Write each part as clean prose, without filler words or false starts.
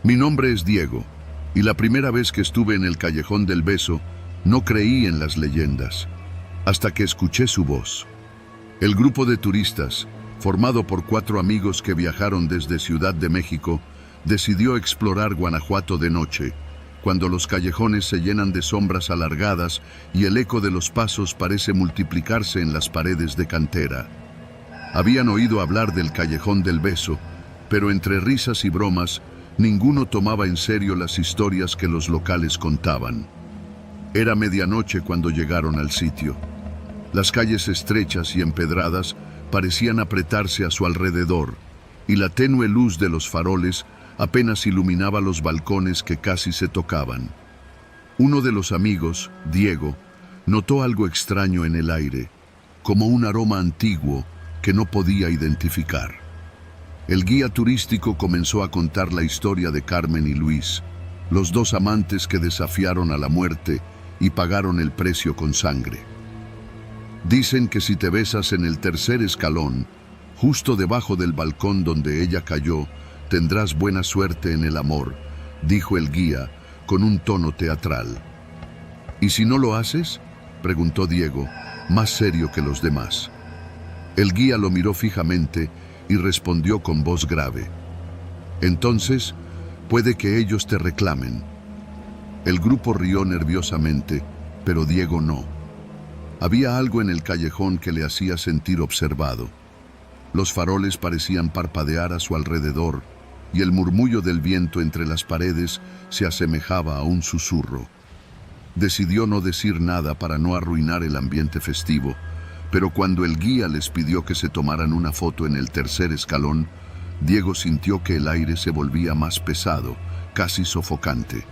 Mi nombre es Diego, y la primera vez que estuve en el Callejón del Beso, no creí en las leyendas, hasta que escuché su voz. El grupo de turistas, formado por 4 amigos que viajaron desde Ciudad de México, decidió explorar Guanajuato de noche, cuando los callejones se llenan de sombras alargadas y el eco de los pasos parece multiplicarse en las paredes de cantera. Habían oído hablar del Callejón del Beso, pero entre risas y bromas, ninguno tomaba en serio las historias que los locales contaban. Era medianoche cuando llegaron al sitio. Las calles estrechas y empedradas parecían apretarse a su alrededor, y la tenue luz de los faroles apenas iluminaba los balcones que casi se tocaban. Uno de los amigos, Diego, notó algo extraño en el aire, como un aroma antiguo que no podía identificar. El guía turístico comenzó a contar la historia de Carmen y Luis, los 2 amantes que desafiaron a la muerte y pagaron el precio con sangre. Dicen que si te besas en el 3er escalón, justo debajo del balcón donde ella cayó, tendrás buena suerte en el amor, dijo el guía con un tono teatral. ¿Y si no lo haces?, preguntó Diego, más serio que los demás. El guía lo miró fijamente y respondió con voz grave: entonces, puede que ellos te reclamen. El grupo rió nerviosamente, pero Diego no. Había algo en el callejón que le hacía sentir observado. Los faroles parecían parpadear a su alrededor, y el murmullo del viento entre las paredes se asemejaba a un susurro. Decidió no decir nada para no arruinar el ambiente festivo, pero cuando el guía les pidió que se tomaran una foto en el 3er escalón, Diego sintió que el aire se volvía más pesado, casi sofocante.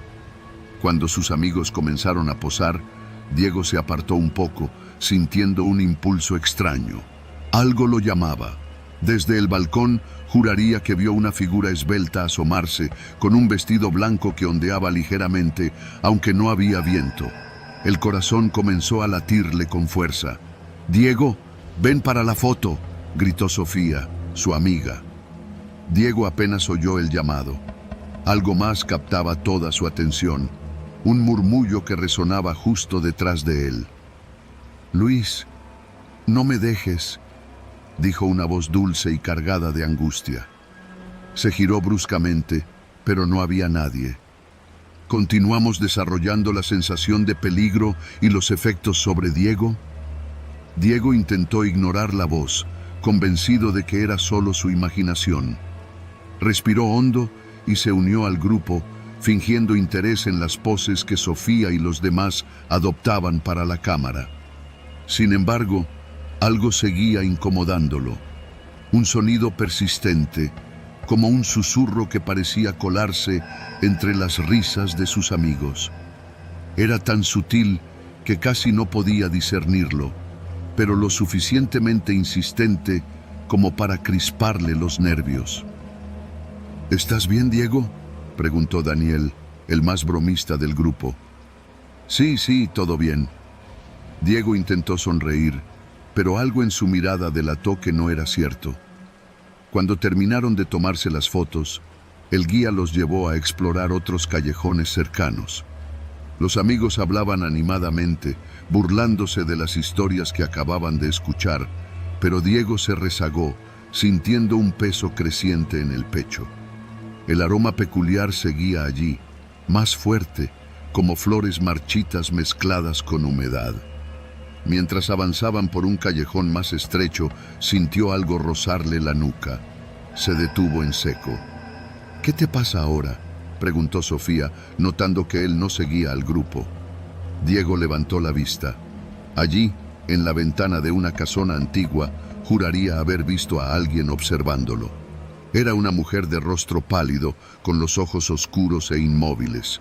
Cuando sus amigos comenzaron a posar, Diego se apartó un poco, sintiendo un impulso extraño. Algo lo llamaba. Desde el balcón, juraría que vio una figura esbelta asomarse, con un vestido blanco que ondeaba ligeramente, aunque no había viento. El corazón comenzó a latirle con fuerza. «Diego, ven para la foto», gritó Sofía, su amiga. Diego apenas oyó el llamado. Algo más captaba toda su atención, un murmullo que resonaba justo detrás de él. «Luis, no me dejes», dijo una voz dulce y cargada de angustia. Se giró bruscamente, pero no había nadie. ¿Continuamos desarrollando la sensación de peligro y los efectos sobre Diego? Diego intentó ignorar la voz, convencido de que era solo su imaginación. Respiró hondo y se unió al grupo, fingiendo interés en las poses que Sofía y los demás adoptaban para la cámara. Sin embargo, algo seguía incomodándolo. Un sonido persistente, como un susurro que parecía colarse entre las risas de sus amigos. Era tan sutil que casi no podía discernirlo, pero lo suficientemente insistente como para crisparle los nervios. ¿Estás bien, Diego?, preguntó Daniel, el más bromista del grupo. Sí, todo bien. Diego intentó sonreír, pero algo en su mirada delató que no era cierto. Cuando terminaron de tomarse las fotos, el guía los llevó a explorar otros callejones cercanos. Los amigos hablaban animadamente, burlándose de las historias que acababan de escuchar, pero Diego se rezagó, sintiendo un peso creciente en el pecho. El aroma peculiar seguía allí, más fuerte, como flores marchitas mezcladas con humedad. Mientras avanzaban por un callejón más estrecho, sintió algo rozarle la nuca. Se detuvo en seco. «¿Qué te pasa ahora?», preguntó Sofía, notando que él no seguía al grupo. Diego levantó la vista. Allí, en la ventana de una casona antigua, juraría haber visto a alguien observándolo. Era una mujer de rostro pálido, con los ojos oscuros e inmóviles.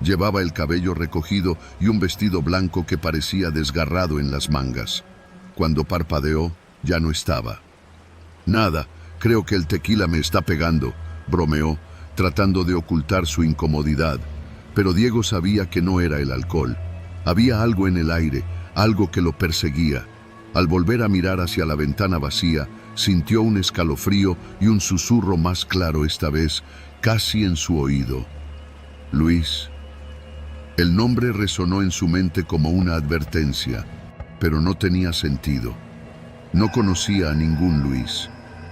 Llevaba el cabello recogido y un vestido blanco que parecía desgarrado en las mangas. Cuando parpadeó, ya no estaba. «Nada, creo que el tequila me está pegando», bromeó, tratando de ocultar su incomodidad. Pero Diego sabía que no era el alcohol. Había algo en el aire, algo que lo perseguía. Al volver a mirar hacia la ventana vacía, sintió un escalofrío y un susurro más claro esta vez casi en su oído. Luis. El nombre resonó en su mente como una advertencia, pero no tenía sentido. No conocía a ningún Luis.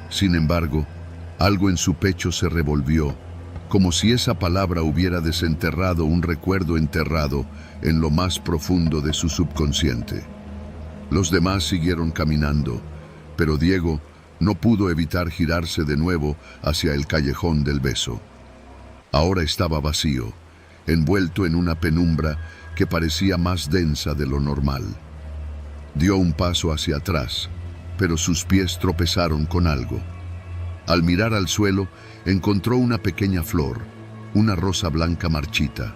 Sin embargo, algo en su pecho se revolvió, como si esa palabra hubiera desenterrado un recuerdo enterrado en lo más profundo de su subconsciente. Los demás siguieron caminando, pero Diego no pudo evitar girarse de nuevo hacia el callejón del beso. Ahora estaba vacío, envuelto en una penumbra que parecía más densa de lo normal. Dio un paso hacia atrás, pero sus pies tropezaron con algo. Al mirar al suelo, encontró una pequeña flor, una rosa blanca marchita.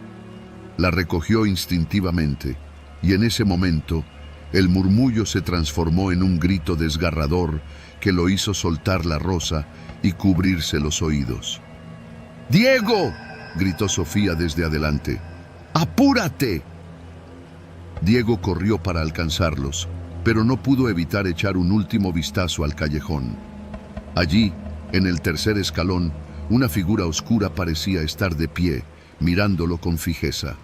La recogió instintivamente, y en ese momento, el murmullo se transformó en un grito desgarrador que lo hizo soltar la rosa y cubrirse los oídos. ¡Diego!, gritó Sofía desde adelante. ¡Apúrate! Diego corrió para alcanzarlos, pero no pudo evitar echar un último vistazo al callejón. Allí, en el tercer escalón, una figura oscura parecía estar de pie, mirándolo con fijeza.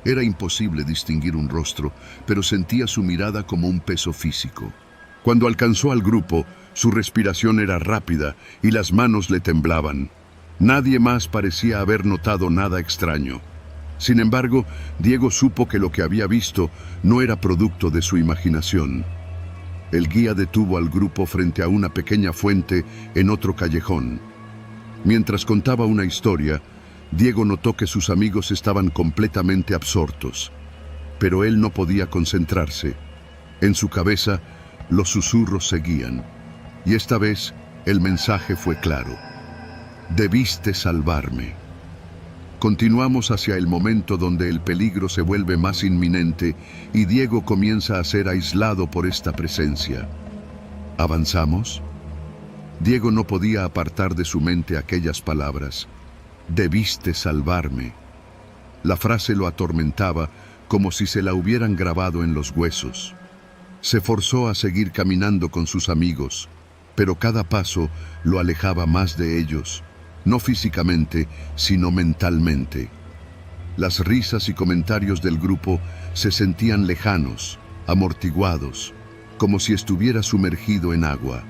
Era imposible distinguir un rostro, pero sentía su mirada como un peso físico. Cuando alcanzó al grupo, su respiración era rápida y las manos le temblaban. Nadie más parecía haber notado nada extraño. Sin embargo, Diego supo que lo que había visto no era producto de su imaginación. El guía detuvo al grupo frente a una pequeña fuente en otro callejón. Mientras contaba una historia, Diego notó que sus amigos estaban completamente absortos, pero él no podía concentrarse. En su cabeza, los susurros seguían, y esta vez el mensaje fue claro: debiste salvarme. Continuamos hacia el momento donde el peligro se vuelve más inminente y Diego comienza a ser aislado por esta presencia. ¿Avanzamos? Diego no podía apartar de su mente aquellas palabras. Debiste salvarme. La frase lo atormentaba como si se la hubieran grabado en los huesos. Se forzó a seguir caminando con sus amigos, pero cada paso lo alejaba más de ellos. No físicamente, sino mentalmente. Las risas y comentarios del grupo se sentían lejanos, amortiguados, como si estuviera sumergido en agua.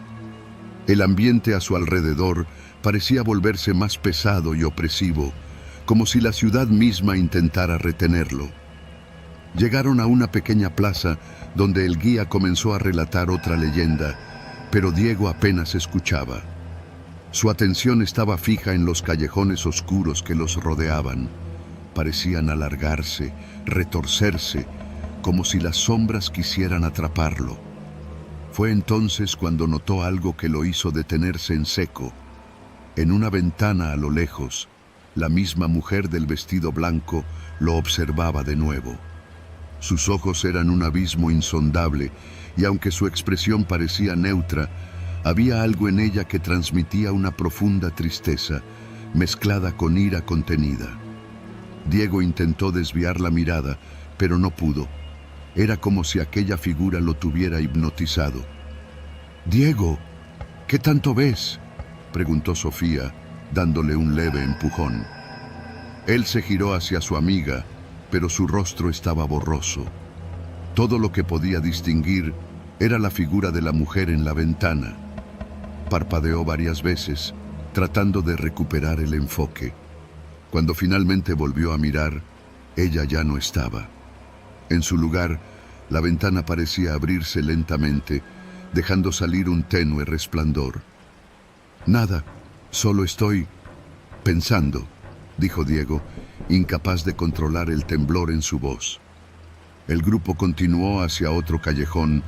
El ambiente a su alrededor parecía volverse más pesado y opresivo, como si la ciudad misma intentara retenerlo. Llegaron a una pequeña plaza donde el guía comenzó a relatar otra leyenda, pero Diego apenas escuchaba. Su atención estaba fija en los callejones oscuros que los rodeaban. Parecían alargarse, retorcerse, como si las sombras quisieran atraparlo. Fue entonces cuando notó algo que lo hizo detenerse en seco. En una ventana a lo lejos, la misma mujer del vestido blanco lo observaba de nuevo. Sus ojos eran un abismo insondable, y aunque su expresión parecía neutra, había algo en ella que transmitía una profunda tristeza, mezclada con ira contenida. Diego intentó desviar la mirada, pero no pudo. Era como si aquella figura lo tuviera hipnotizado. «Diego, ¿qué tanto ves?», preguntó Sofía, dándole un leve empujón. Él se giró hacia su amiga, pero su rostro estaba borroso. Todo lo que podía distinguir era la figura de la mujer en la ventana. Parpadeó varias veces, tratando de recuperar el enfoque. Cuando finalmente volvió a mirar, ella ya no estaba. En su lugar, la ventana parecía abrirse lentamente, dejando salir un tenue resplandor. «Nada, solo estoy pensando», dijo Diego, incapaz de controlar el temblor en su voz. El grupo continuó hacia otro callejón,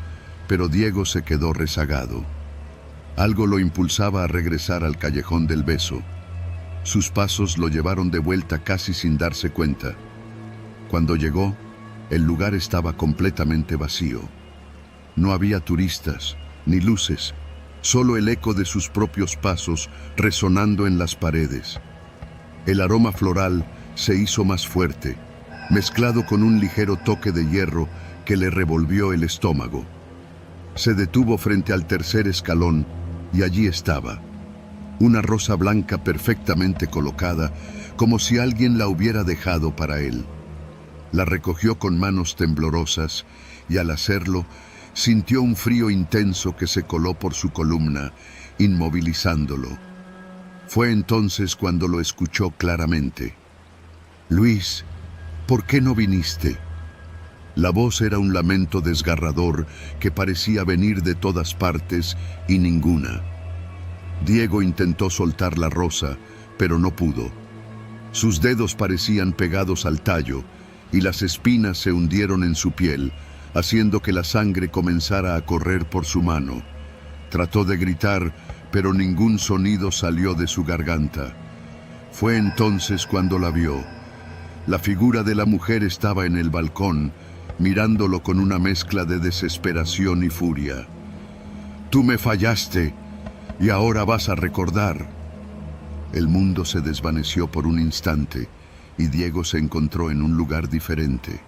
pero Diego se quedó rezagado. Algo lo impulsaba a regresar al callejón del beso. Sus pasos lo llevaron de vuelta casi sin darse cuenta. Cuando llegó, el lugar estaba completamente vacío. No había turistas, ni luces, solo el eco de sus propios pasos resonando en las paredes. El aroma floral se hizo más fuerte, mezclado con un ligero toque de hierro que le revolvió el estómago. Se detuvo frente al tercer escalón y allí estaba. una rosa blanca perfectamente colocada, como si alguien la hubiera dejado para él. La recogió con manos temblorosas y al hacerlo sintió un frío intenso que se coló por su columna, inmovilizándolo. Fue entonces cuando lo escuchó claramente. «Luis, ¿por qué no viniste?». La voz era un lamento desgarrador que parecía venir de todas partes y ninguna. Diego intentó soltar la rosa, pero no pudo. Sus dedos parecían pegados al tallo y las espinas se hundieron en su piel, haciendo que la sangre comenzara a correr por su mano. Trató de gritar, pero ningún sonido salió de su garganta. Fue entonces cuando la vio. La figura de la mujer estaba en el balcón, mirándolo con una mezcla de desesperación y furia. «Tú me fallaste, y ahora vas a recordar». El mundo se desvaneció por un instante, y Diego se encontró en un lugar diferente.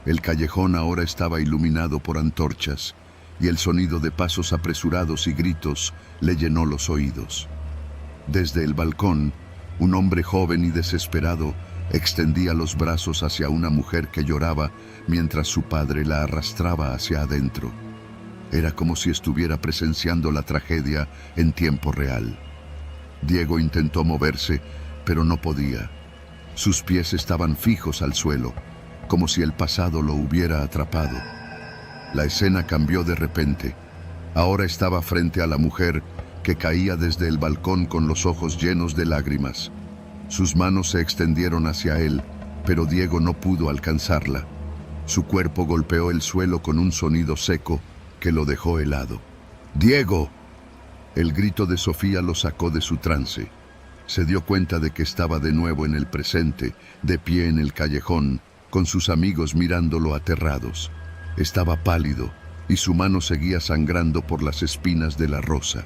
El callejón ahora estaba iluminado por antorchas, y el sonido de pasos apresurados y gritos le llenó los oídos. Desde el balcón, un hombre joven y desesperado extendía los brazos hacia una mujer que lloraba mientras su padre la arrastraba hacia adentro. Era como si estuviera presenciando la tragedia en tiempo real. Diego intentó moverse, pero no podía. Sus pies estaban fijos al suelo, como si el pasado lo hubiera atrapado. La escena cambió de repente. Ahora estaba frente a la mujer que caía desde el balcón con los ojos llenos de lágrimas. Sus manos se extendieron hacia él, pero Diego no pudo alcanzarla. Su cuerpo golpeó el suelo con un sonido seco que lo dejó helado. ¡Diego!». El grito de Sofía lo sacó de su trance. Se dio cuenta de que estaba de nuevo en el presente, de pie en el callejón, con sus amigos mirándolo aterrados. Estaba pálido y su mano seguía sangrando por las espinas de la rosa.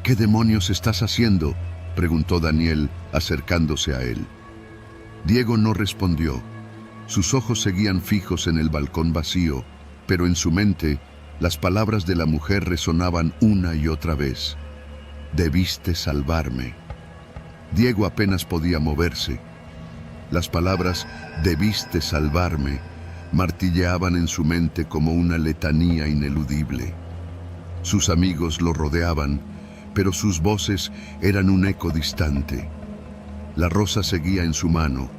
«¿Qué demonios estás haciendo?», preguntó Daniel, acercándose a él. Diego no respondió. Sus ojos seguían fijos en el balcón vacío, pero en su mente las palabras de la mujer resonaban una y otra vez. «Debiste salvarme». Diego apenas podía moverse. Las palabras «debiste salvarme» martilleaban en su mente como una letanía ineludible. Sus amigos lo rodeaban, pero sus voces eran un eco distante. La rosa seguía en su mano,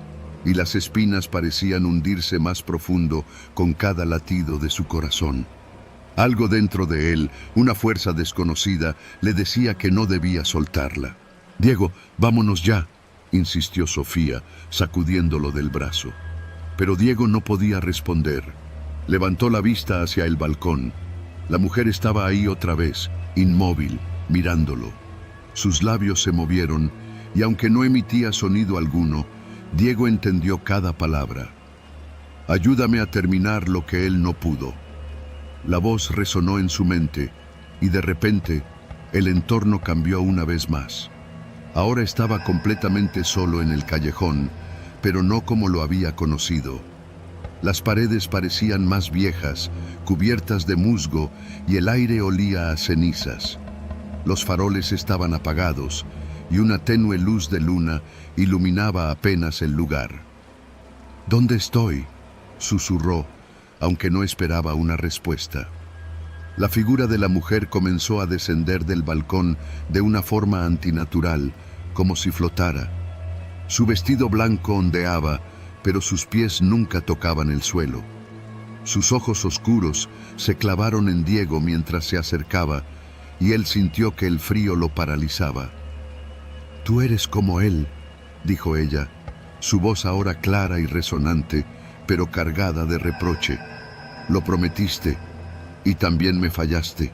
y las espinas parecían hundirse más profundo con cada latido de su corazón. Algo dentro de él, una fuerza desconocida, le decía que no debía soltarla. «Diego, vámonos ya», insistió Sofía, sacudiéndolo del brazo. Pero Diego no podía responder. Levantó la vista hacia el balcón. La mujer estaba ahí otra vez, inmóvil, mirándolo. Sus labios se movieron, y aunque no emitía sonido alguno, Diego entendió cada palabra. «Ayúdame a terminar lo que él no pudo». La voz resonó en su mente, y de repente, el entorno cambió una vez más. Ahora estaba completamente solo en el callejón, pero no como lo había conocido. Las paredes parecían más viejas, cubiertas de musgo, y el aire olía a cenizas. Los faroles estaban apagados, y una tenue luz de luna iluminaba apenas el lugar. «¿Dónde estoy?», susurró, aunque no esperaba una respuesta. La figura de la mujer comenzó a descender del balcón de una forma antinatural, como si flotara. Su vestido blanco ondeaba, pero sus pies nunca tocaban el suelo. Sus ojos oscuros se clavaron en Diego mientras se acercaba, y él sintió que el frío lo paralizaba. «Tú eres como él», dijo ella, su voz ahora clara y resonante, pero cargada de reproche. «Lo prometiste, y también me fallaste».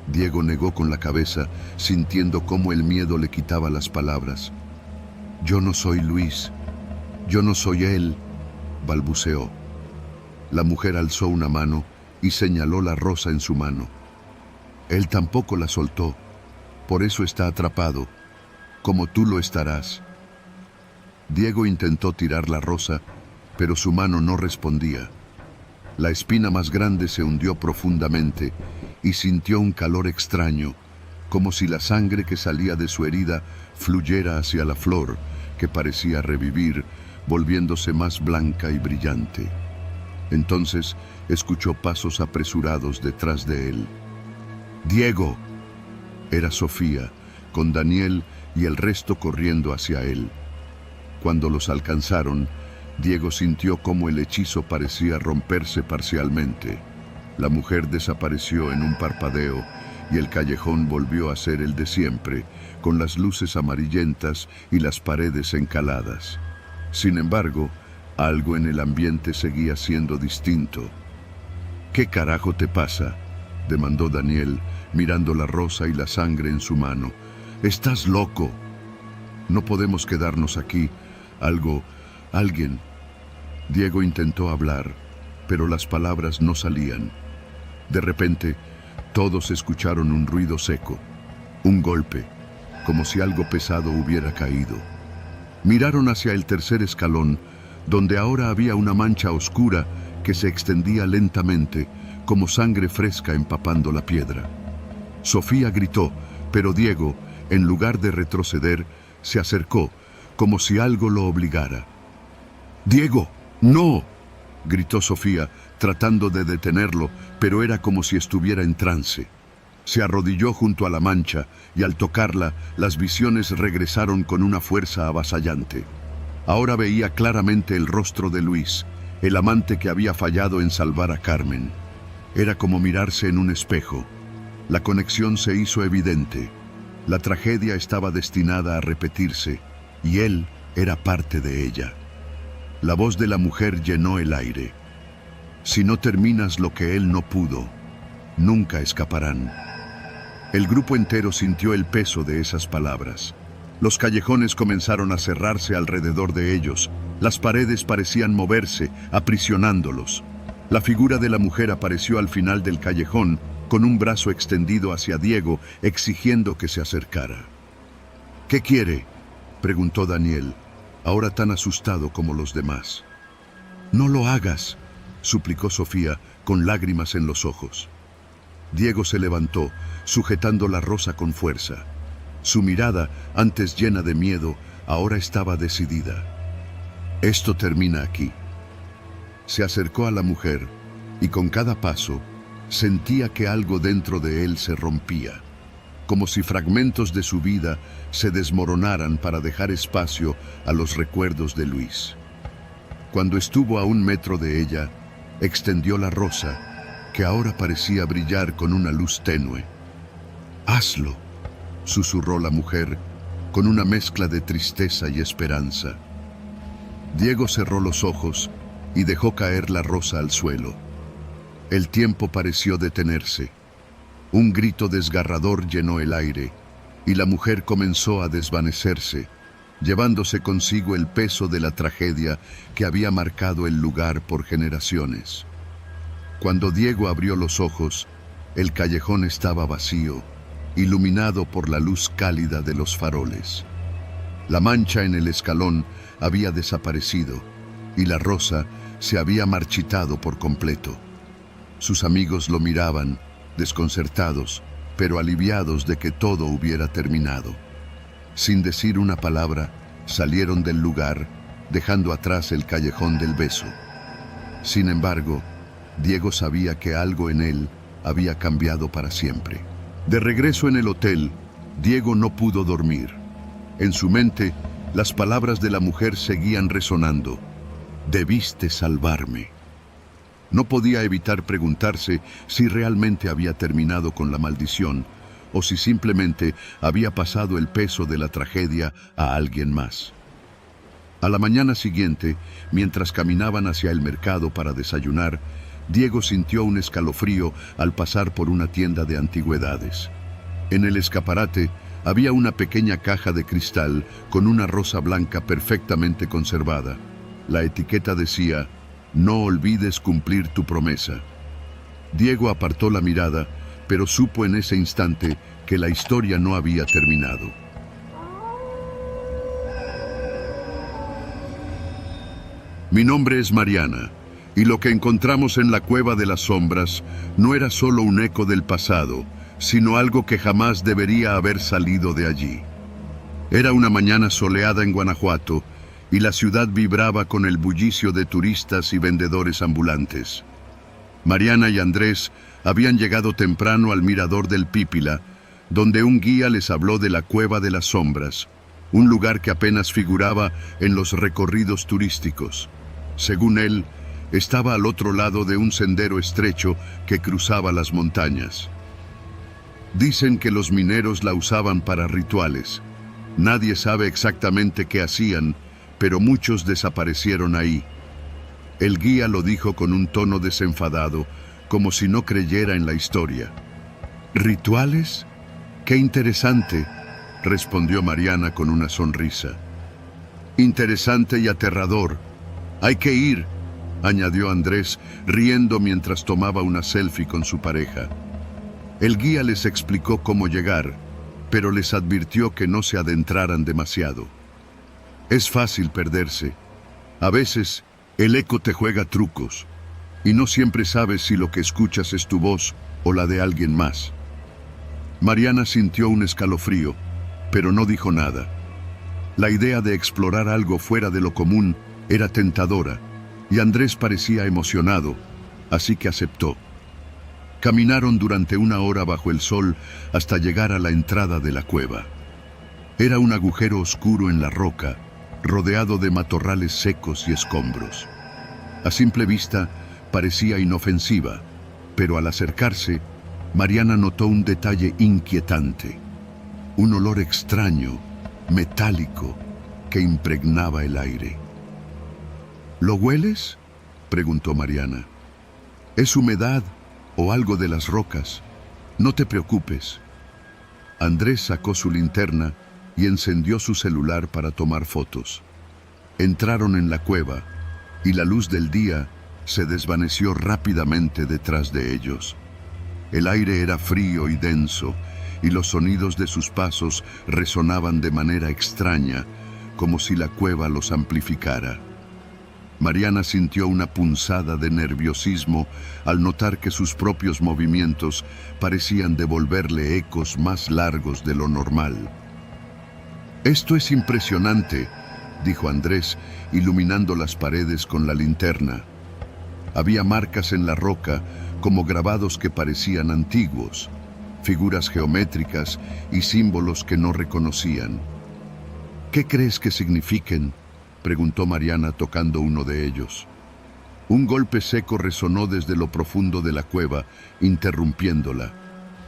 Diego negó con la cabeza, sintiendo cómo el miedo le quitaba las palabras. «Yo no soy Luis, yo no soy él», balbuceó. La mujer alzó una mano y señaló la rosa en su mano. Él tampoco la soltó, por eso está atrapado, como tú lo estarás. Diego intentó tirar la rosa, pero su mano no respondía. La espina más grande se hundió profundamente y sintió un calor extraño, como si la sangre que salía de su herida fluyera hacia la flor, que parecía revivir, volviéndose más blanca y brillante. Entonces escuchó pasos apresurados detrás de él. ¡Diego! Era Sofía, con Daniel y el resto corriendo hacia él. Cuando los alcanzaron, Diego sintió cómo el hechizo parecía romperse parcialmente. La mujer desapareció en un parpadeo y el callejón volvió a ser el de siempre, con las luces amarillentas y las paredes encaladas. Sin embargo, algo en el ambiente seguía siendo distinto. ¿Qué carajo te pasa?, demandó Daniel, mirando la rosa y la sangre en su mano. ¡Estás loco! No podemos quedarnos aquí. Alguien. Diego intentó hablar, pero las palabras no salían. De repente, todos escucharon un ruido seco, un golpe, como si algo pesado hubiera caído. Miraron hacia el tercer escalón, donde ahora había una mancha oscura que se extendía lentamente, como sangre fresca empapando la piedra. Sofía gritó, pero Diego, en lugar de retroceder, se acercó, como si algo lo obligara. ¡Diego, no!, gritó Sofía, tratando de detenerlo, pero era como si estuviera en trance. Se arrodilló junto a la mancha y al tocarla, las visiones regresaron con una fuerza avasallante. Ahora veía claramente el rostro de Luis, el amante que había fallado en salvar a Carmen. Era como mirarse en un espejo. La conexión se hizo evidente. La tragedia estaba destinada a repetirse, y él era parte de ella. La voz de la mujer llenó el aire. Si no terminas lo que él no pudo, nunca escaparán. El grupo entero sintió el peso de esas palabras. Los callejones comenzaron a cerrarse alrededor de ellos. Las paredes parecían moverse, aprisionándolos. La figura de la mujer apareció al final del callejón, con un brazo extendido hacia Diego, exigiendo que se acercara. ¿Qué quiere?, preguntó Daniel, ahora tan asustado como los demás. No lo hagas, suplicó Sofía, con lágrimas en los ojos. Diego se levantó, sujetando la rosa con fuerza. Su mirada, antes llena de miedo, ahora estaba decidida. Esto termina aquí. Se acercó a la mujer, y con cada paso, sentía que algo dentro de él se rompía, como si fragmentos de su vida se desmoronaran para dejar espacio a los recuerdos de Luis. Cuando estuvo a 1 metro de ella, extendió la rosa, que ahora parecía brillar con una luz tenue. «Hazlo», susurró la mujer, con una mezcla de tristeza y esperanza. Diego cerró los ojos y dejó caer la rosa al suelo. El tiempo pareció detenerse. Un grito desgarrador llenó el aire, y la mujer comenzó a desvanecerse, llevándose consigo el peso de la tragedia que había marcado el lugar por generaciones. Cuando Diego abrió los ojos, el callejón estaba vacío, iluminado por la luz cálida de los faroles. La mancha en el escalón había desaparecido, y la rosa se había marchitado por completo. Sus amigos lo miraban, desconcertados, pero aliviados de que todo hubiera terminado. Sin decir una palabra, salieron del lugar, dejando atrás el callejón del beso. Sin embargo, Diego sabía que algo en él había cambiado para siempre. De regreso en el hotel, Diego no pudo dormir. En su mente, las palabras de la mujer seguían resonando. «Debiste salvarme». No podía evitar preguntarse si realmente había terminado con la maldición o si simplemente había pasado el peso de la tragedia a alguien más. A la mañana siguiente, mientras caminaban hacia el mercado para desayunar, Diego sintió un escalofrío al pasar por una tienda de antigüedades. En el escaparate había una pequeña caja de cristal con una rosa blanca perfectamente conservada. La etiqueta decía: «No olvides cumplir tu promesa». Diego apartó la mirada, pero supo en ese instante que la historia no había terminado. Mi nombre es Mariana, y lo que encontramos en la Cueva de las Sombras no era solo un eco del pasado, sino algo que jamás debería haber salido de allí. Era una mañana soleada en Guanajuato y la ciudad vibraba con el bullicio de turistas y vendedores ambulantes. Mariana y Andrés habían llegado temprano al mirador del Pípila, donde un guía les habló de la Cueva de las Sombras, un lugar que apenas figuraba en los recorridos turísticos. Según él, estaba al otro lado de un sendero estrecho que cruzaba las montañas. Dicen que los mineros la usaban para rituales. Nadie sabe exactamente qué hacían, pero muchos desaparecieron ahí. El guía lo dijo con un tono desenfadado, como si no creyera en la historia. ¿Rituales? ¡Qué interesante!, respondió Mariana con una sonrisa. Interesante y aterrador. Hay que ir, añadió Andrés, riendo mientras tomaba una selfie con su pareja. El guía les explicó cómo llegar, pero les advirtió que no se adentraran demasiado. Es fácil perderse. A veces, el eco te juega trucos, y no siempre sabes si lo que escuchas es tu voz o la de alguien más. Mariana sintió un escalofrío, pero no dijo nada. La idea de explorar algo fuera de lo común era tentadora, y Andrés parecía emocionado, así que aceptó. Caminaron durante 1 hora bajo el sol hasta llegar a la entrada de la cueva. Era un agujero oscuro en la roca, rodeado de matorrales secos y escombros. A simple vista, parecía inofensiva, pero al acercarse, Mariana notó un detalle inquietante. Un olor extraño, metálico, que impregnaba el aire. ¿Lo hueles?, preguntó Mariana. Es humedad o algo de las rocas. No te preocupes. Andrés sacó su linterna y encendió su celular para tomar fotos. Entraron en la cueva y la luz del día se desvaneció rápidamente detrás de ellos. El aire era frío y denso, y los sonidos de sus pasos resonaban de manera extraña, como si la cueva los amplificara. Mariana sintió una punzada de nerviosismo al notar que sus propios movimientos parecían devolverle ecos más largos de lo normal. «Esto es impresionante», dijo Andrés, iluminando las paredes con la linterna. Había marcas en la roca, como grabados que parecían antiguos, figuras geométricas y símbolos que no reconocían. «¿Qué crees que signifiquen?», preguntó Mariana tocando uno de ellos. Un golpe seco resonó desde lo profundo de la cueva, interrumpiéndola.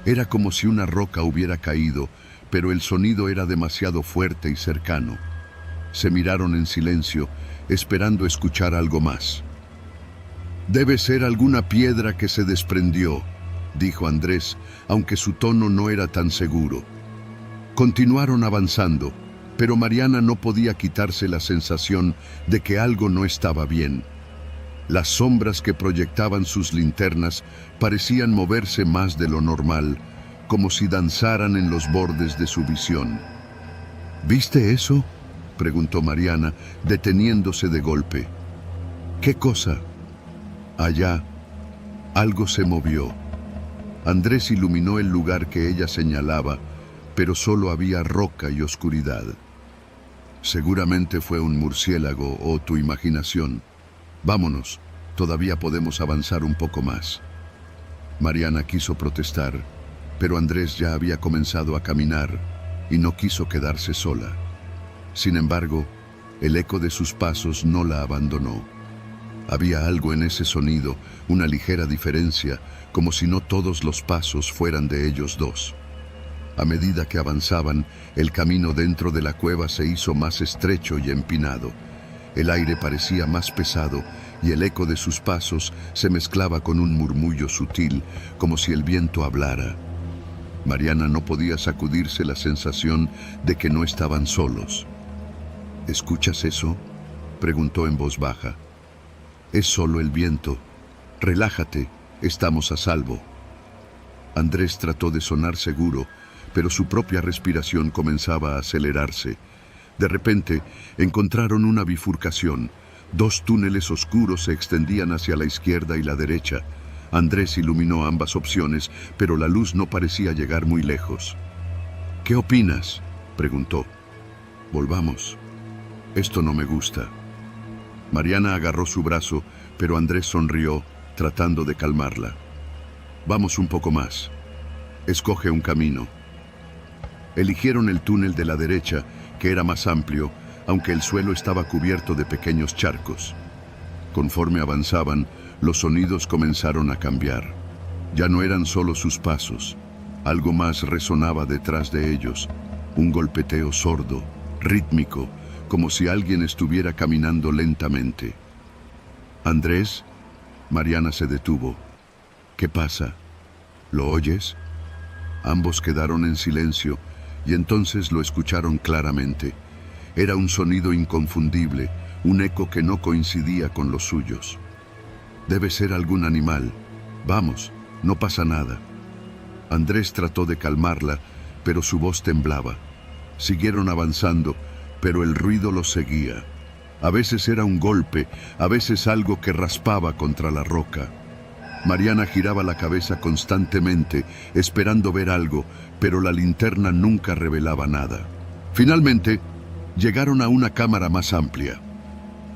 Era como si una roca hubiera caído, pero el sonido era demasiado fuerte y cercano. Se miraron en silencio, esperando escuchar algo más. «Debe ser alguna piedra que se desprendió», dijo Andrés, aunque su tono no era tan seguro. Continuaron avanzando, pero Mariana no podía quitarse la sensación de que algo no estaba bien. Las sombras que proyectaban sus linternas parecían moverse más de lo normal, como si danzaran en los bordes de su visión. «¿Viste eso?», preguntó Mariana, deteniéndose de golpe. «¿Qué cosa?». «Allá, algo se movió». Andrés iluminó el lugar que ella señalaba, pero solo había roca y oscuridad. «Seguramente fue un murciélago o tu imaginación. Vámonos, todavía podemos avanzar un poco más». Mariana quiso protestar, pero Andrés ya había comenzado a caminar y no quiso quedarse sola. Sin embargo, el eco de sus pasos no la abandonó. Había algo en ese sonido, una ligera diferencia, como si no todos los pasos fueran de ellos dos. A medida que avanzaban, el camino dentro de la cueva se hizo más estrecho y empinado. El aire parecía más pesado y el eco de sus pasos se mezclaba con un murmullo sutil, como si el viento hablara. Mariana no podía sacudirse la sensación de que no estaban solos. «¿Escuchas eso?», preguntó en voz baja. «Es solo el viento. Relájate, estamos a salvo». Andrés trató de sonar seguro, pero su propia respiración comenzaba a acelerarse. De repente, encontraron una bifurcación. 2 túneles oscuros se extendían hacia la izquierda y la derecha. Andrés iluminó ambas opciones, pero la luz no parecía llegar muy lejos. ¿Qué opinas?, preguntó. Volvamos. Esto no me gusta. Mariana agarró su brazo, pero Andrés sonrió, tratando de calmarla. Vamos un poco más. Escoge un camino. Eligieron el túnel de la derecha, que era más amplio, aunque el suelo estaba cubierto de pequeños charcos. Conforme avanzaban, los sonidos comenzaron a cambiar. Ya no eran solo sus pasos. Algo más resonaba detrás de ellos, un golpeteo sordo, rítmico, como si alguien estuviera caminando lentamente. «Andrés», Mariana se detuvo. «¿Qué pasa? ¿Lo oyes?». Ambos quedaron en silencio y entonces lo escucharon claramente. Era un sonido inconfundible, un eco que no coincidía con los suyos. «Debe ser algún animal. Vamos, no pasa nada». Andrés trató de calmarla, pero su voz temblaba. Siguieron avanzando, pero el ruido los seguía. A veces era un golpe, a veces algo que raspaba contra la roca. Mariana giraba la cabeza constantemente, esperando ver algo, pero la linterna nunca revelaba nada. Finalmente, llegaron a una cámara más amplia.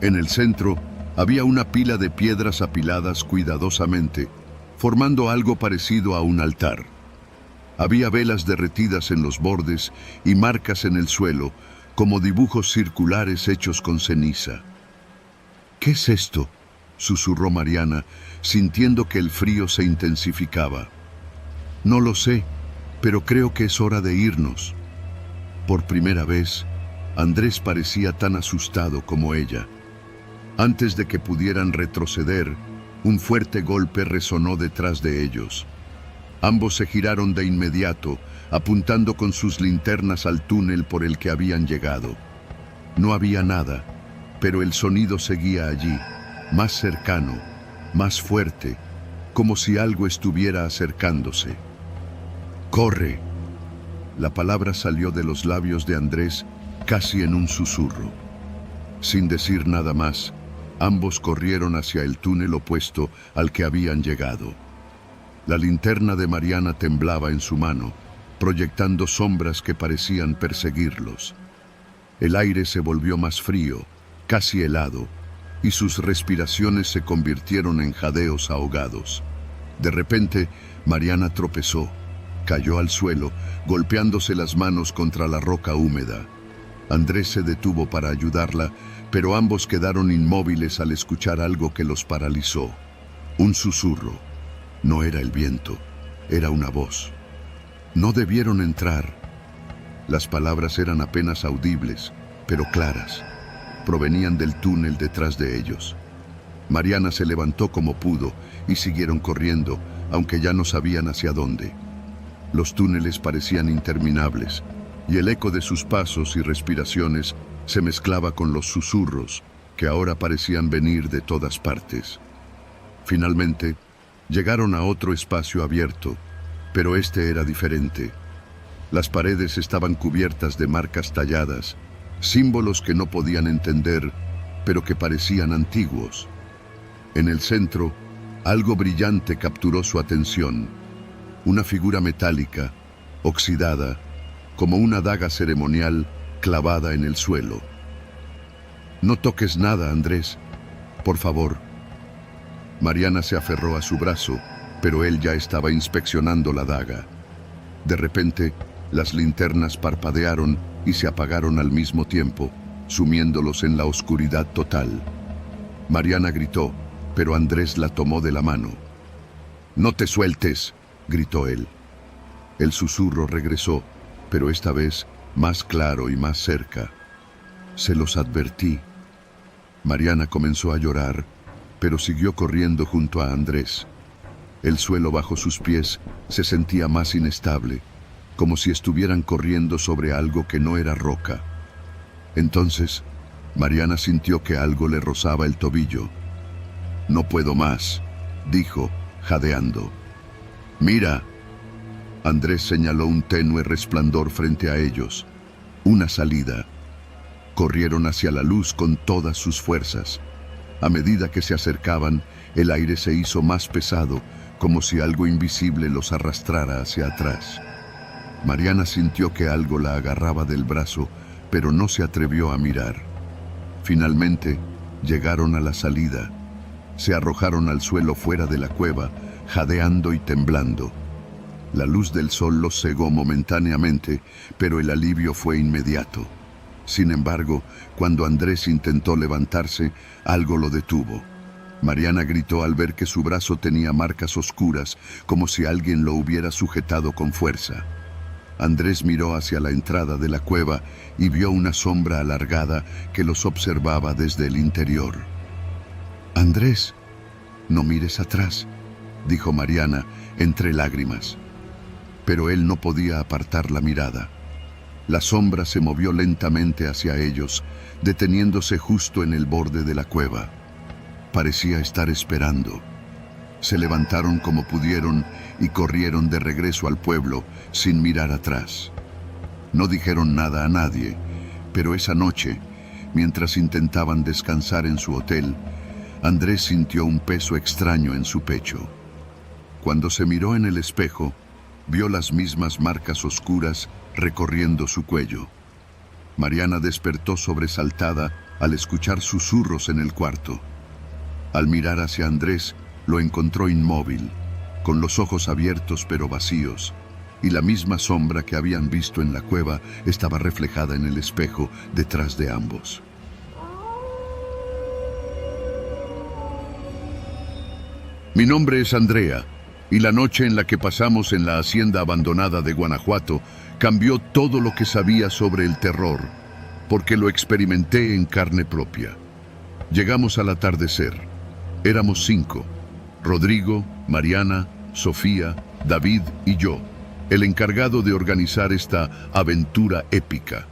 En el centro había una pila de piedras apiladas cuidadosamente, formando algo parecido a un altar. Había velas derretidas en los bordes y marcas en el suelo, como dibujos circulares hechos con ceniza. «¿Qué es esto?», susurró Mariana, sintiendo que el frío se intensificaba. «No lo sé, pero creo que es hora de irnos». Por primera vez, Andrés parecía tan asustado como ella. Antes de que pudieran retroceder, un fuerte golpe resonó detrás de ellos. Ambos se giraron de inmediato, apuntando con sus linternas al túnel por el que habían llegado. No había nada, pero el sonido seguía allí, más cercano, más fuerte, como si algo estuviera acercándose. «¡Corre!». La palabra salió de los labios de Andrés casi en un susurro. Sin decir nada más, ambos corrieron hacia el túnel opuesto al que habían llegado. La linterna de Mariana temblaba en su mano, proyectando sombras que parecían perseguirlos. El aire se volvió más frío, casi helado, y sus respiraciones se convirtieron en jadeos ahogados. De repente, Mariana tropezó, cayó al suelo, golpeándose las manos contra la roca húmeda. Andrés se detuvo para ayudarla, pero ambos quedaron inmóviles al escuchar algo que los paralizó. Un susurro. No era el viento, era una voz. «No debieron entrar». Las palabras eran apenas audibles, pero claras. Provenían del túnel detrás de ellos. Mariana se levantó como pudo y siguieron corriendo, aunque ya no sabían hacia dónde. Los túneles parecían interminables, y el eco de sus pasos y respiraciones se mezclaba con los susurros, que ahora parecían venir de todas partes. Finalmente, llegaron a otro espacio abierto, pero este era diferente. Las paredes estaban cubiertas de marcas talladas, símbolos que no podían entender, pero que parecían antiguos. En el centro, algo brillante capturó su atención. Una figura metálica, oxidada, como una daga ceremonial clavada en el suelo. «No toques nada, Andrés, por favor». Mariana se aferró a su brazo, pero él ya estaba inspeccionando la daga. De repente, las linternas parpadearon y se apagaron al mismo tiempo, sumiéndolos en la oscuridad total. Mariana gritó, pero Andrés la tomó de la mano. «No te sueltes», gritó él. El susurro regresó, pero esta vez más claro y más cerca. «Se los advertí». Mariana comenzó a llorar, pero siguió corriendo junto a Andrés. El suelo bajo sus pies se sentía más inestable, como si estuvieran corriendo sobre algo que no era roca. Entonces, Mariana sintió que algo le rozaba el tobillo. «No puedo más», dijo, jadeando. «Mira». Andrés señaló un tenue resplandor frente a ellos. Una salida. Corrieron hacia la luz con todas sus fuerzas. A medida que se acercaban, el aire se hizo más pesado, como si algo invisible los arrastrara hacia atrás. Mariana sintió que algo la agarraba del brazo, pero no se atrevió a mirar. Finalmente, llegaron a la salida. Se arrojaron al suelo fuera de la cueva, jadeando y temblando. La luz del sol los cegó momentáneamente, pero el alivio fue inmediato. Sin embargo, cuando Andrés intentó levantarse, algo lo detuvo. Mariana gritó al ver que su brazo tenía marcas oscuras, como si alguien lo hubiera sujetado con fuerza. Andrés miró hacia la entrada de la cueva y vio una sombra alargada que los observaba desde el interior. «Andrés, no mires atrás», dijo Mariana entre lágrimas. Pero él no podía apartar la mirada. La sombra se movió lentamente hacia ellos, deteniéndose justo en el borde de la cueva. Parecía estar esperando. Se levantaron como pudieron y corrieron de regreso al pueblo sin mirar atrás. No dijeron nada a nadie, pero esa noche, mientras intentaban descansar en su hotel, Andrés sintió un peso extraño en su pecho. Cuando se miró en el espejo, vio las mismas marcas oscuras recorriendo su cuello. Mariana despertó sobresaltada al escuchar susurros en el cuarto. Al mirar hacia Andrés, lo encontró inmóvil, con los ojos abiertos pero vacíos, y la misma sombra que habían visto en la cueva estaba reflejada en el espejo detrás de ambos. Mi nombre es Andrea, y la noche en la que pasamos en la hacienda abandonada de Guanajuato cambió todo lo que sabía sobre el terror, porque lo experimenté en carne propia. Llegamos al atardecer. Éramos 5: Rodrigo, Mariana, Sofía, David y yo, el encargado de organizar esta aventura épica.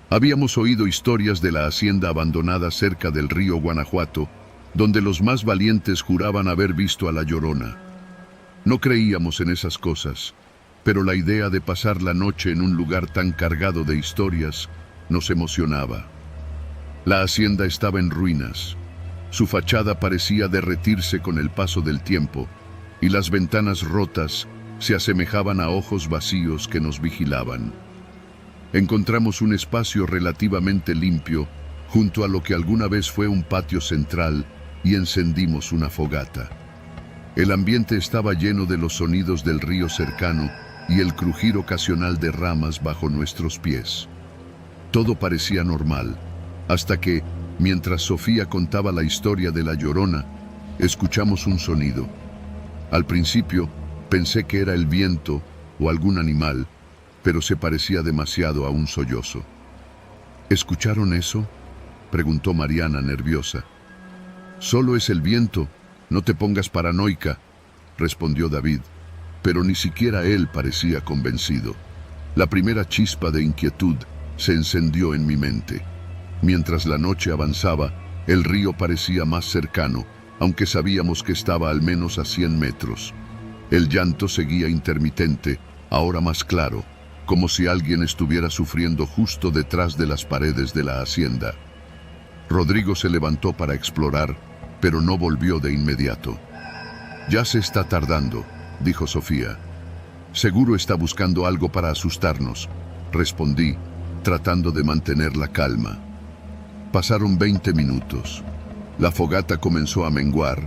Habíamos oído historias de la hacienda abandonada cerca del río Guanajuato, donde los más valientes juraban haber visto a la Llorona. No creíamos en esas cosas, pero la idea de pasar la noche en un lugar tan cargado de historias nos emocionaba. La hacienda estaba en ruinas. Su fachada parecía derretirse con el paso del tiempo, y las ventanas rotas se asemejaban a ojos vacíos que nos vigilaban. Encontramos un espacio relativamente limpio, junto a lo que alguna vez fue un patio central, y encendimos una fogata. El ambiente estaba lleno de los sonidos del río cercano y el crujir ocasional de ramas bajo nuestros pies. Todo parecía normal, hasta que, mientras Sofía contaba la historia de la Llorona, escuchamos un sonido. Al principio, pensé que era el viento o algún animal, pero se parecía demasiado a un sollozo. ¿Escucharon eso?, preguntó Mariana nerviosa. «Solo es el viento, no te pongas paranoica», respondió David, pero ni siquiera él parecía convencido. La primera chispa de inquietud se encendió en mi mente. Mientras la noche avanzaba, el río parecía más cercano, aunque sabíamos que estaba al menos a 100 metros. El llanto seguía intermitente, ahora más claro, como si alguien estuviera sufriendo justo detrás de las paredes de la hacienda. Rodrigo se levantó para explorar, pero no volvió de inmediato. «Ya se está tardando», dijo Sofía. «Seguro está buscando algo para asustarnos», respondí, tratando de mantener la calma. Pasaron 20 minutos. La fogata comenzó a menguar,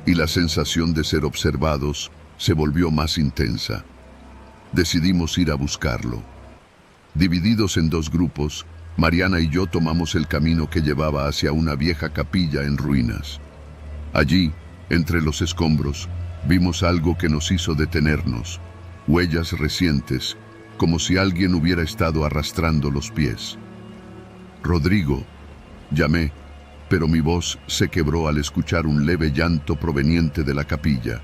y la sensación de ser observados se volvió más intensa. Decidimos ir a buscarlo. Divididos en 2 grupos, Mariana y yo tomamos el camino que llevaba hacia una vieja capilla en ruinas. Allí, entre los escombros, vimos algo que nos hizo detenernos, huellas recientes, como si alguien hubiera estado arrastrando los pies. «Rodrigo», llamé, pero mi voz se quebró al escuchar un leve llanto proveniente de la capilla.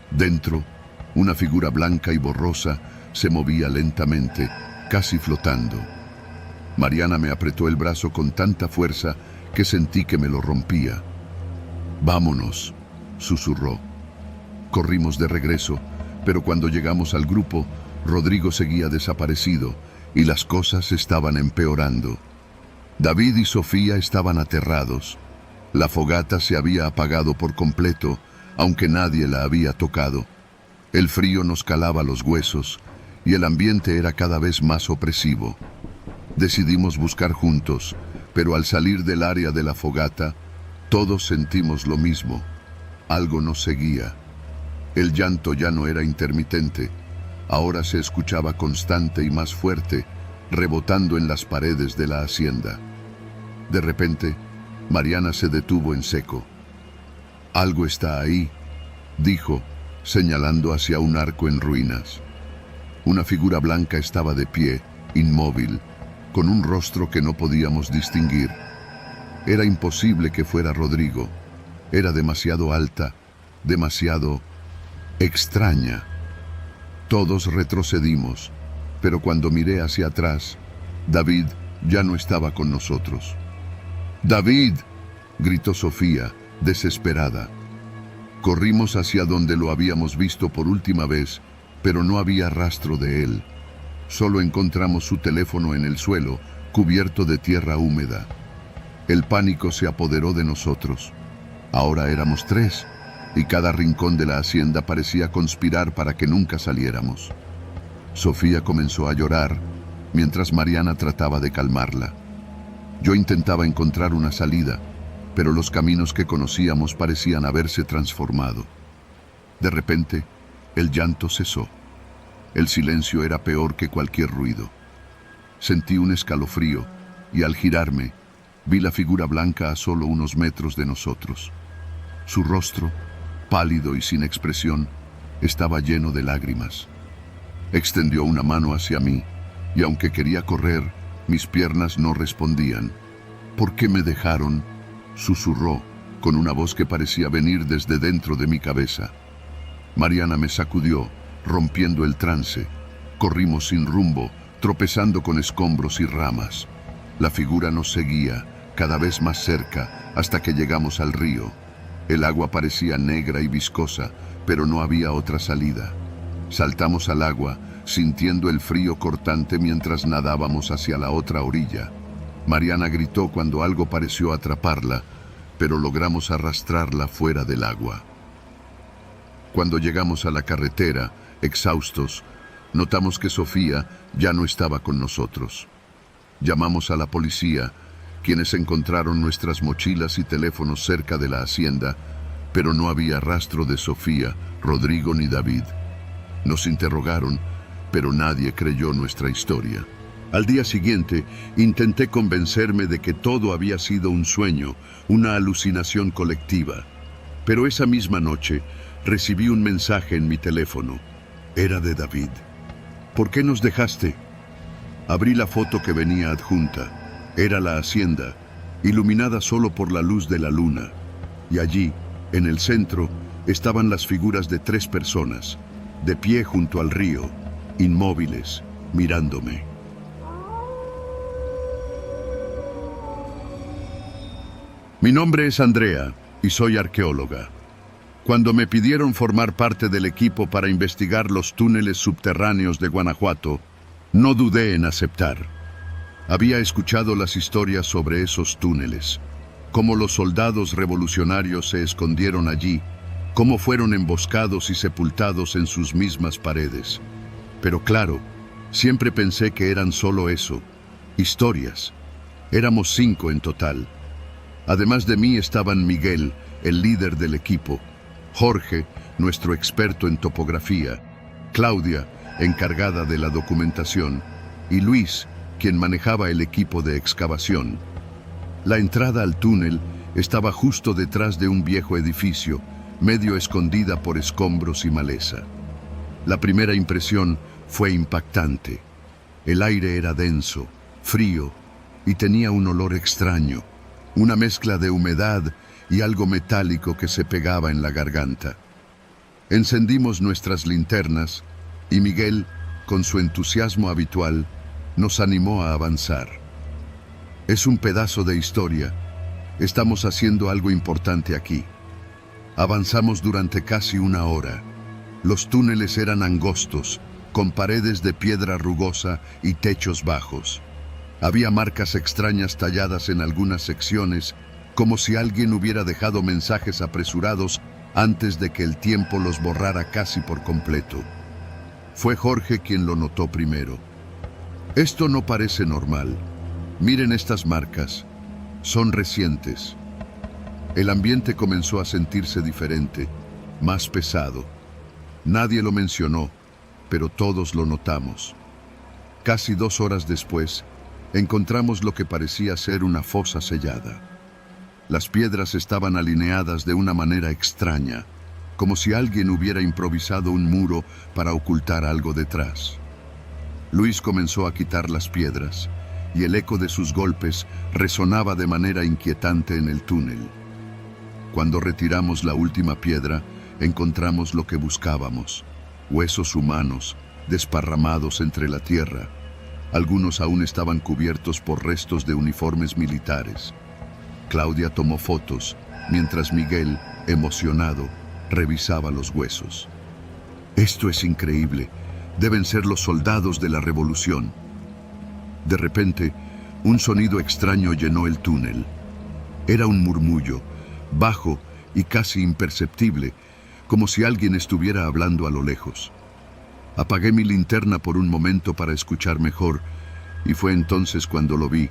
Dentro, una figura blanca y borrosa se movía lentamente, casi flotando. Mariana me apretó el brazo con tanta fuerza que sentí que me lo rompía. «Vámonos», susurró. Corrimos de regreso, pero cuando llegamos al grupo, Rodrigo seguía desaparecido y las cosas estaban empeorando. David y Sofía estaban aterrados. La fogata se había apagado por completo, aunque nadie la había tocado. El frío nos calaba los huesos y el ambiente era cada vez más opresivo. Decidimos buscar juntos, pero al salir del área de la fogata, todos sentimos lo mismo. Algo nos seguía. El llanto ya no era intermitente, ahora se escuchaba constante y más fuerte, rebotando en las paredes de la hacienda. De repente, Mariana se detuvo en seco. «Algo está ahí», dijo, señalando hacia un arco en ruinas. Una figura blanca estaba de pie, inmóvil, con un rostro que no podíamos distinguir. Era imposible que fuera Rodrigo. Era demasiado alta, demasiado extraña. Todos retrocedimos, pero cuando miré hacia atrás, David ya no estaba con nosotros. «¡David!», gritó Sofía, desesperada. Corrimos hacia donde lo habíamos visto por última vez, pero no había rastro de él. Solo encontramos su teléfono en el suelo, cubierto de tierra húmeda. El pánico se apoderó de nosotros. Ahora éramos 3, y cada rincón de la hacienda parecía conspirar para que nunca saliéramos. Sofía comenzó a llorar, mientras Mariana trataba de calmarla. Yo intentaba encontrar una salida, pero los caminos que conocíamos parecían haberse transformado. De repente, el llanto cesó. El silencio era peor que cualquier ruido. Sentí un escalofrío y al girarme, vi la figura blanca a solo unos metros de nosotros. Su rostro, pálido y sin expresión, estaba lleno de lágrimas. Extendió una mano hacia mí y aunque quería correr, mis piernas no respondían. «¿Por qué me dejaron?», susurró, con una voz que parecía venir desde dentro de mi cabeza. Mariana me sacudió, rompiendo el trance. Corrimos sin rumbo, tropezando con escombros y ramas. La figura nos seguía, cada vez más cerca, hasta que llegamos al río. El agua parecía negra y viscosa, pero no había otra salida. Saltamos al agua, sintiendo el frío cortante mientras nadábamos hacia la otra orilla. Mariana gritó cuando algo pareció atraparla, pero logramos arrastrarla fuera del agua. Cuando llegamos a la carretera, exhaustos, notamos que Sofía ya no estaba con nosotros. Llamamos a la policía, quienes encontraron nuestras mochilas y teléfonos cerca de la hacienda, pero no había rastro de Sofía, Rodrigo ni David. Nos interrogaron, pero nadie creyó nuestra historia. Al día siguiente, intenté convencerme de que todo había sido un sueño, una alucinación colectiva. Pero esa misma noche, recibí un mensaje en mi teléfono. Era de David. «¿Por qué nos dejaste?». Abrí la foto que venía adjunta. Era la hacienda, iluminada solo por la luz de la luna. Y allí, en el centro, estaban las figuras de 3 personas, de pie junto al río, inmóviles, mirándome. Mi nombre es Andrea y soy arqueóloga. Cuando me pidieron formar parte del equipo para investigar los túneles subterráneos de Guanajuato, no dudé en aceptar. Había escuchado las historias sobre esos túneles, cómo los soldados revolucionarios se escondieron allí, cómo fueron emboscados y sepultados en sus mismas paredes. Pero claro, siempre pensé que eran solo eso, historias. Éramos 5 en total. Además de mí estaban Miguel, el líder del equipo, Jorge, nuestro experto en topografía, Claudia, encargada de la documentación, y Luis, quien manejaba el equipo de excavación. La entrada al túnel estaba justo detrás de un viejo edificio, medio escondida por escombros y maleza. La primera impresión fue impactante. El aire era denso, frío, y tenía un olor extraño, una mezcla de humedad y algo metálico que se pegaba en la garganta. Encendimos nuestras linternas y Miguel, con su entusiasmo habitual, nos animó a avanzar. Es un pedazo de historia. Estamos haciendo algo importante aquí. Avanzamos durante casi 1 hora. Los túneles eran angostos, con paredes de piedra rugosa y techos bajos. Había marcas extrañas talladas en algunas secciones, como si alguien hubiera dejado mensajes apresurados antes de que el tiempo los borrara casi por completo. Fue Jorge quien lo notó primero. Esto no parece normal. Miren estas marcas. Son recientes. El ambiente comenzó a sentirse diferente, más pesado. Nadie lo mencionó, pero todos lo notamos. Casi 2 horas después, encontramos lo que parecía ser una fosa sellada. Las piedras estaban alineadas de una manera extraña, como si alguien hubiera improvisado un muro para ocultar algo detrás. Luis comenzó a quitar las piedras, y el eco de sus golpes resonaba de manera inquietante en el túnel. Cuando retiramos la última piedra, encontramos lo que buscábamos: huesos humanos, desparramados entre la tierra. Algunos aún estaban cubiertos por restos de uniformes militares. Claudia tomó fotos, mientras Miguel, emocionado, revisaba los huesos. «Esto es increíble. Deben ser los soldados de la revolución». De repente, un sonido extraño llenó el túnel. Era un murmullo, bajo y casi imperceptible, como si alguien estuviera hablando a lo lejos. Apagué mi linterna por un momento para escuchar mejor, y fue entonces cuando lo vi,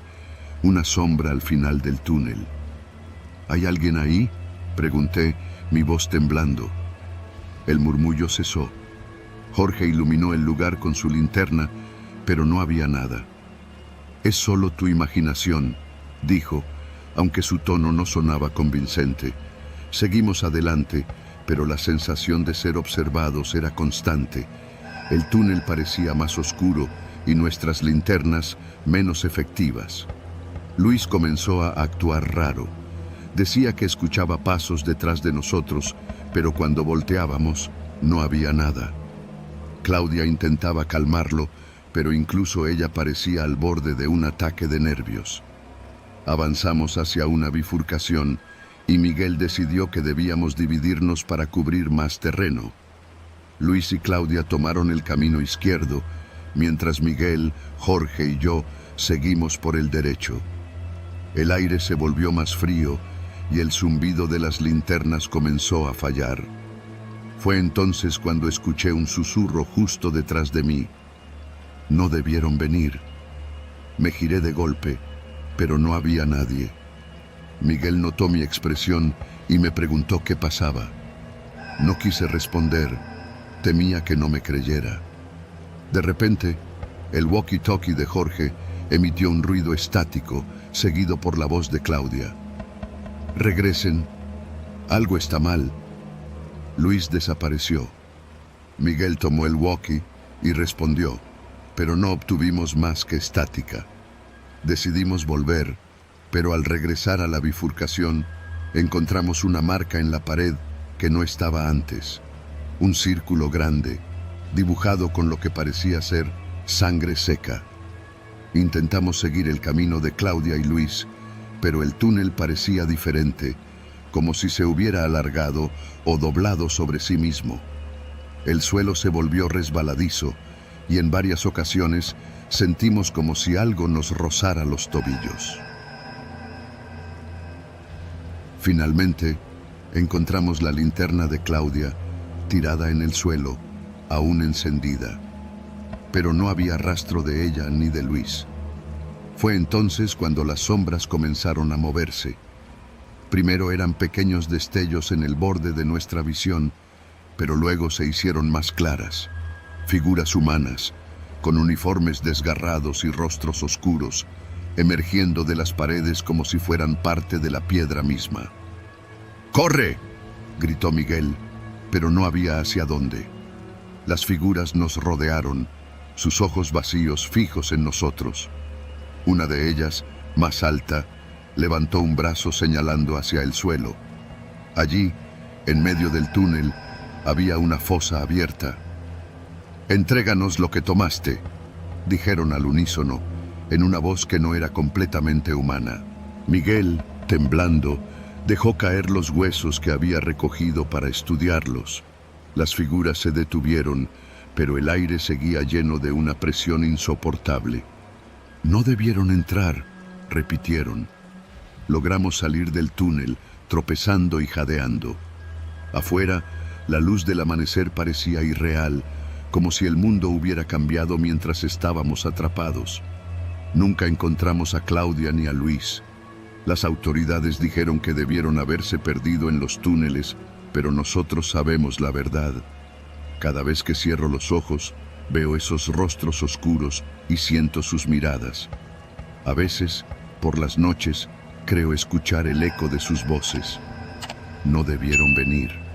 una sombra al final del túnel. «¿Hay alguien ahí?», pregunté, mi voz temblando. El murmullo cesó. Jorge iluminó el lugar con su linterna, pero no había nada. «Es solo tu imaginación», dijo, aunque su tono no sonaba convincente. Seguimos adelante, pero la sensación de ser observados era constante. El túnel parecía más oscuro y nuestras linternas menos efectivas. Luis comenzó a actuar raro. Decía que escuchaba pasos detrás de nosotros, pero cuando volteábamos, no había nada. Claudia intentaba calmarlo, pero incluso ella parecía al borde de un ataque de nervios. Avanzamos hacia una bifurcación y Miguel decidió que debíamos dividirnos para cubrir más terreno. Luis y Claudia tomaron el camino izquierdo, mientras Miguel, Jorge y yo seguimos por el derecho. El aire se volvió más frío y el zumbido de las linternas comenzó a fallar. Fue entonces cuando escuché un susurro justo detrás de mí. No debieron venir. Me giré de golpe, pero no había nadie. Miguel notó mi expresión y me preguntó qué pasaba. No quise responder. Temía que no me creyera. De repente, el walkie-talkie de Jorge emitió un ruido estático, seguido por la voz de Claudia. «Regresen. Algo está mal». Luis desapareció. Miguel tomó el walkie y respondió, pero no obtuvimos más que estática. Decidimos volver, pero al regresar a la bifurcación, encontramos una marca en la pared que no estaba antes. Un círculo grande, dibujado con lo que parecía ser sangre seca. Intentamos seguir el camino de Claudia y Luis, pero el túnel parecía diferente, como si se hubiera alargado o doblado sobre sí mismo. El suelo se volvió resbaladizo y en varias ocasiones sentimos como si algo nos rozara los tobillos. Finalmente, encontramos la linterna de Claudia tirada en el suelo, aún encendida. Pero no había rastro de ella ni de Luis. Fue entonces cuando las sombras comenzaron a moverse. Primero eran pequeños destellos en el borde de nuestra visión, pero luego se hicieron más claras. Figuras humanas, con uniformes desgarrados y rostros oscuros, emergiendo de las paredes como si fueran parte de la piedra misma. «¡Corre!», gritó Miguel, pero no había hacia dónde. Las figuras nos rodearon, sus ojos vacíos fijos en nosotros. Una de ellas, más alta, levantó un brazo señalando hacia el suelo. Allí, en medio del túnel, había una fosa abierta. «Entréganos lo que tomaste», dijeron al unísono, en una voz que no era completamente humana. Miguel, temblando, dejó caer los huesos que había recogido para estudiarlos. Las figuras se detuvieron, pero el aire seguía lleno de una presión insoportable. «No debieron entrar», repitieron. Logramos salir del túnel, tropezando y jadeando. Afuera, la luz del amanecer parecía irreal, como si el mundo hubiera cambiado mientras estábamos atrapados. Nunca encontramos a Claudia ni a Luis. Las autoridades dijeron que debieron haberse perdido en los túneles, pero nosotros sabemos la verdad. Cada vez que cierro los ojos, veo esos rostros oscuros y siento sus miradas. A veces, por las noches, creo escuchar el eco de sus voces. No debieron venir.